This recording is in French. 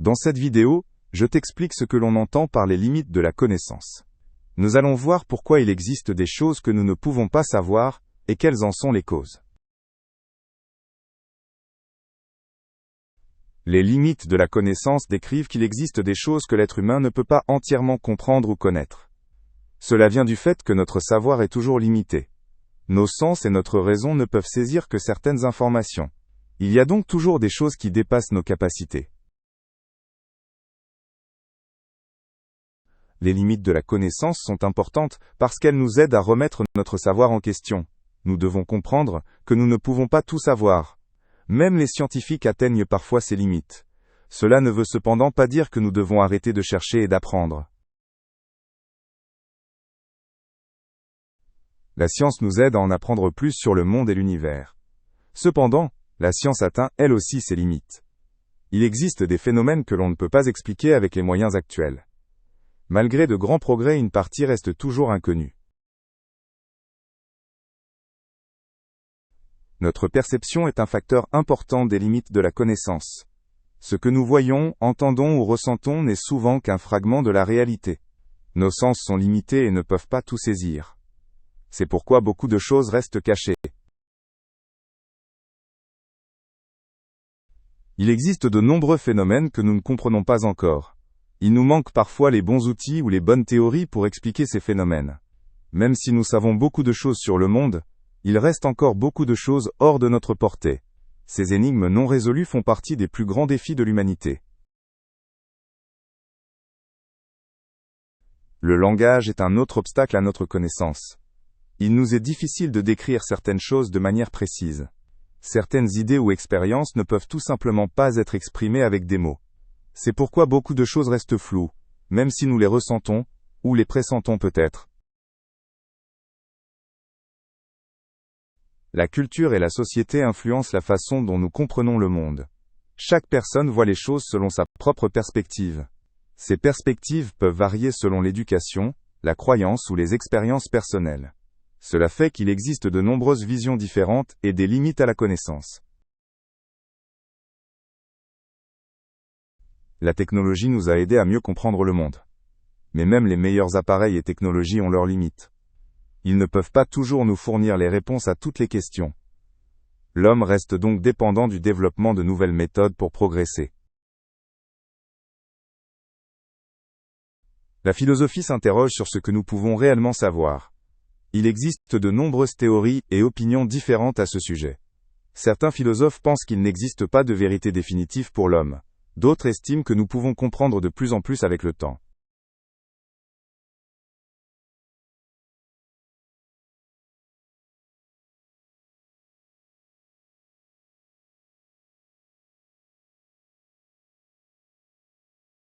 Dans cette vidéo, je t'explique ce que l'on entend par les limites de la connaissance. Nous allons voir pourquoi il existe des choses que nous ne pouvons pas savoir, et quelles en sont les causes. Les limites de la connaissance décrivent qu'il existe des choses que l'être humain ne peut pas entièrement comprendre ou connaître. Cela vient du fait que notre savoir est toujours limité. Nos sens et notre raison ne peuvent saisir que certaines informations. Il y a donc toujours des choses qui dépassent nos capacités. Les limites de la connaissance sont importantes parce qu'elles nous aident à remettre notre savoir en question. Nous devons comprendre que nous ne pouvons pas tout savoir. Même les scientifiques atteignent parfois ces limites. Cela ne veut cependant pas dire que nous devons arrêter de chercher et d'apprendre. La science nous aide à en apprendre plus sur le monde et l'univers. Cependant, la science atteint elle aussi ses limites. Il existe des phénomènes que l'on ne peut pas expliquer avec les moyens actuels. Malgré de grands progrès, une partie reste toujours inconnue. Notre perception est un facteur important des limites de la connaissance. Ce que nous voyons, entendons ou ressentons n'est souvent qu'un fragment de la réalité. Nos sens sont limités et ne peuvent pas tout saisir. C'est pourquoi beaucoup de choses restent cachées. Il existe de nombreux phénomènes que nous ne comprenons pas encore. Il nous manque parfois les bons outils ou les bonnes théories pour expliquer ces phénomènes. Même si nous savons beaucoup de choses sur le monde, il reste encore beaucoup de choses hors de notre portée. Ces énigmes non résolues font partie des plus grands défis de l'humanité. Le langage est un autre obstacle à notre connaissance. Il nous est difficile de décrire certaines choses de manière précise. Certaines idées ou expériences ne peuvent tout simplement pas être exprimées avec des mots. C'est pourquoi beaucoup de choses restent floues, même si nous les ressentons, ou les pressentons peut-être. La culture et la société influencent la façon dont nous comprenons le monde. Chaque personne voit les choses selon sa propre perspective. Ces perspectives peuvent varier selon l'éducation, la croyance ou les expériences personnelles. Cela fait qu'il existe de nombreuses visions différentes et des limites à la connaissance. La technologie nous a aidés à mieux comprendre le monde. Mais même les meilleurs appareils et technologies ont leurs limites. Ils ne peuvent pas toujours nous fournir les réponses à toutes les questions. L'homme reste donc dépendant du développement de nouvelles méthodes pour progresser. La philosophie s'interroge sur ce que nous pouvons réellement savoir. Il existe de nombreuses théories et opinions différentes à ce sujet. Certains philosophes pensent qu'il n'existe pas de vérité définitive pour l'homme. D'autres estiment que nous pouvons comprendre de plus en plus avec le temps.